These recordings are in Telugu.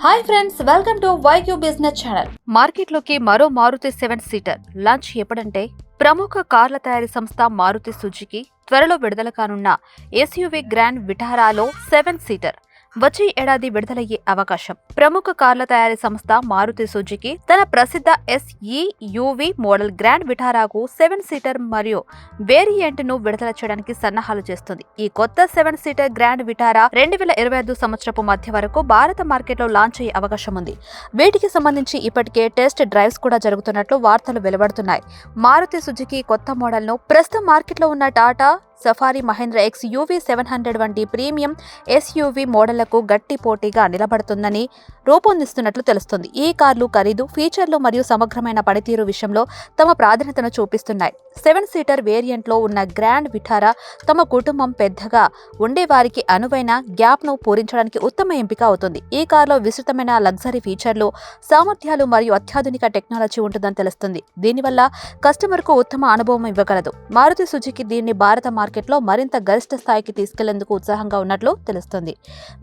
Hi friends, welcome to YQ business channel. మార్కెట్లోకి మరో మారుతి 7 సీటర్ లాంచ్ ఎప్పుడంటే ప్రముఖ కార్ల తయారీ సంస్థ మారుతి సుజుకి త్వరలో విడుదల కానున్న SUV గ్రాండ్ విటారాలో 7 సీటర్ వచ్చే ఏడాది విడుదలయ్యే అవకాశం. ప్రముఖ కార్ల తయారీ సంస్థ మారుతి సుజుకి తన ప్రసిద్ధ SUV మోడల్ గ్రాండ్ విటారాకు 7 సీటర్ మరియు వేరియంట్ ను విడుదల చేయడానికి సన్నాహాలు చేస్తుంది. ఈ కొత్త 7 సీటర్ గ్రాండ్ విటారా 2025 సంవత్సరపు మధ్య వరకు భారత మార్కెట్లో లాంచ్ అయ్యే అవకాశం ఉంది. వీటికి సంబంధించి ఇప్పటికే టెస్ట్ డ్రైవ్స్ కూడా జరుగుతున్నట్లు వార్తలు వెలువడుతున్నాయి. మారుతి సుజుకి కొత్త మోడల్ ను ప్రస్తుతం మార్కెట్లో ఉన్న టాటా సఫారీ, మహీంద్ర XUV 700 వంటి ప్రీమియం SUV మోడళ్లకు గట్టి పోటీగా నిలబడుతుందని రూపొందిస్తున్నట్లు తెలుస్తుంది. ఈ కార్లు ఖరీదు, ఫీచర్లు మరియు సమగ్రమైన పనితీరు విషయంలో తమ ప్రాధాన్యతను చూపిస్తున్నాయి. 7 సీటర్ వేరియంట్లో ఉన్న గ్రాండ్ విటారా తమ కుటుంబం పెద్దగా ఉండేవారికి అనువైన గ్యాప్ను పూరించడానికి ఉత్తమ ఎంపిక అవుతుంది. ఈ కార్లో విస్తృతమైన లగ్జరీ ఫీచర్లు, సామర్థ్యాలు మరియు అత్యాధునిక టెక్నాలజీ ఉంటుందని తెలుస్తుంది. దీనివల్ల కస్టమర్కు ఉత్తమ అనుభవం ఇవ్వగలదు. మారుతి సుజుకి దీన్ని భారత మార్కెట్లో మరింత గరిష్ట స్థాయికి తీసుకెళ్లేందుకు ఉత్సాహంగా ఉన్నట్లు తెలుస్తుంది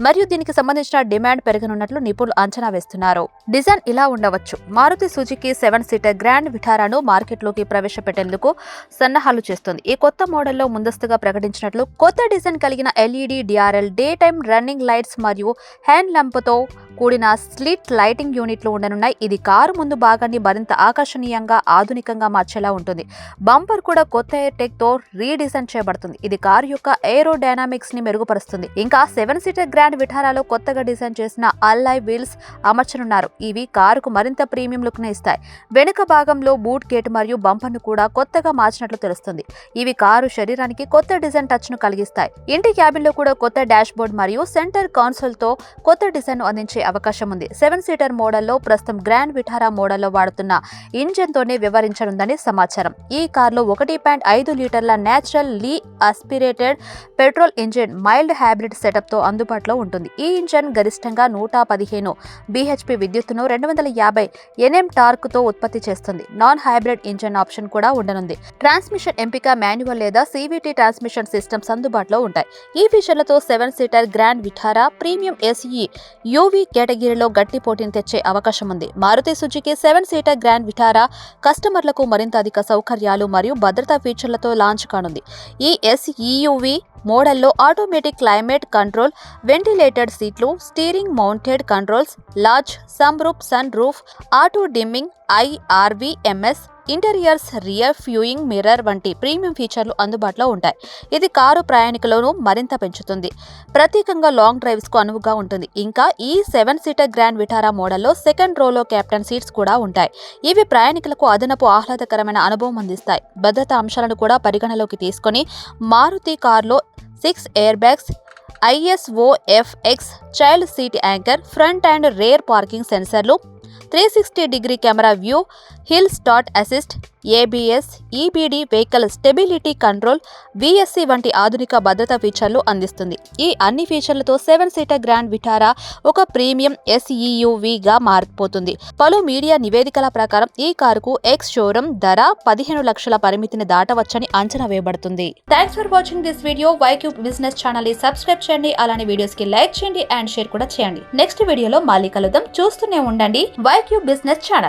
మరియు దీనికి సంబంధించిన డిమాండ్ పెరగనున్నట్లు నిపుణులు అంచనా వేస్తున్నారు. డిజైన్ ఇలా ఉండవచ్చు. మారుతి సుజుకి 7 సీటర్ గ్రాండ్ విటారాను మార్కెట్లోకి ప్రవేశపెట్టేందుకు సన్నాహాలు చేస్తుంది. ఈ కొత్త మోడల్లో ముందస్తుగా ప్రకటించినట్లు కొత్త డిజైన్ కలిగిన LED DRL day time running lights మరియు హ్యాండ్ ల్యాంప్తో కూడిన స్లిట్ లైటింగ్ యూనిట్లు ఉండనున్నాయి. ఇది కారు ముందు భాగాన్ని మరింత ఆకర్షణీయంగా, ఆధునికంగా మార్చేలా ఉంటుంది. బంపర్ కూడా కొత్త ఎయిర్ టెక్ తో రీడిజైన్ చేయబడుతుంది. ఇది కారు యొక్క ఏరోడైనామిక్స్ ని మెరుగుపరుస్తుంది. ఇంకా 7 సీటర్ గ్రాండ్ విటారాలో కొత్తగా డిజైన్ చేసిన అల్లాయ్ వీల్స్ అమర్చనున్నారు. ఇవి కారుకు మరింత ప్రీమియం లుక్ ని ఇస్తాయి. వెనుక భాగంలో బూట్ గేట్ మరియు బంపర్ ను కూడా కొత్తగా మార్చినట్లు తెలుస్తుంది. ఇవి కారు శరీరానికి కొత్త డిజైన్ టచ్ ను కలిగిస్తాయి. ఇంటి క్యాబిన్ లో కూడా కొత్త డాష్ బోర్డ్ మరియు సెంటర్ కాన్సోల్ తో కొత్త డిజైన్ అందించే అవకాశం ఉంది. 7 సీటర్ మోడల్లో ప్రస్తుతం గ్రాండ్ విటారా మోడల్లో వాడుతున్న ఇంజన్ తోనే వ్యవహరించనుందని సమాచారం. ఈ కార్లో 1.5 లీటర్ల naturally aspirated petrol engine mild hybrid setup తో అందుబాటులో ఉంటుంది. ఈ ఇంజన్ గరిష్టంగా 115 bhp విద్యుత్తును 250 Nm టార్క్ తో ఉత్పత్తి చేస్తుంది. నాన్ హైబ్రిడ్ ఇంజన్ ఆప్షన్ కూడా ఉండనుంది. ట్రాన్స్మిషన్ ఎంపిక మాన్యువల్ లేదా CVT ట్రాన్స్మిషన్ సిస్టమ్స్ అందుబాటులో ఉంటాయి. ఈ ఫీచర్లతో 7 seater Grand Vitara premium SUV కేటగిరీలో గట్టి పోటీని తెచ్చే అవకాశం ఉంది. Maruti Suzuki 7 seater Grand Vitara కస్టమర్లకు మరింత అధిక సౌకర్యాలు మరియు భద్రతా ఫీచర్లతో లాంచ్ కానుంది. ఈ SUV మోడల్లో ఆటోమేటిక్ క్లైమేట్ కంట్రోల్, వెంటిలేటెడ్ సీట్లు, steering mounted controls, large sun roof, auto dimming, IRVMS, interiors, rear viewing mirror వంటి ప్రీమియం ఫీచర్లు అందుబాటులో ఉంటాయి. ఇది కారు ప్రయాణికులను మరింత పెంచుతుంది. ప్రత్యేకంగా లాంగ్ డ్రైవ్స్ కు అనువుగా ఉంటుంది. ఇంకా ఈ 7 సీటర్ గ్రాండ్ విటారా మోడల్లో సెకండ్ రోలో కెప్టెన్ సీట్స్ కూడా ఉంటాయి. ఇవి ప్రయాణికులకు అదనపు ఆహ్లాదకరమైన అనుభవం అందిస్తాయి. భద్రతా అంశాలను కూడా పరిగణలోకి తీసుకొని మారుతి కార్లో 6 airbags, ISOFX child seat anchor, front and rear parking సెన్సర్లు, 360-degree camera view, hill start assist, ABS, EBD vehicle stability control, VSC వంటి ఆధునిక భద్రతా ఫీచర్లు అందిస్తుంది. ఈ అన్ని ఫీచర్లతో 7 సీటర్ గ్రాండ్ విటారా ఒక ప్రీమియం SUV గా మారిపోతుంది. పలు మీడియా నివేదికల ప్రకారం ఈ కారుకు ఎక్స్ షోరూమ్ ధర 15 లక్షల పరిమితిని దాటవచ్చని అంచనా వేయబడుతుంది. Thanks for watching this video. YQ business channel ని సబ్స్క్రైబ్ చేయండి. అలానే వీడియోస్ కి లైక్ చేయండి అండ్ షేర్ కూడా చేయండి. నెక్స్ట్ వీడియోలో మళ్ళీ కలుద్దాం. చూస్తూనే ఉండండి YQ బిజినెస్ ఛానల్.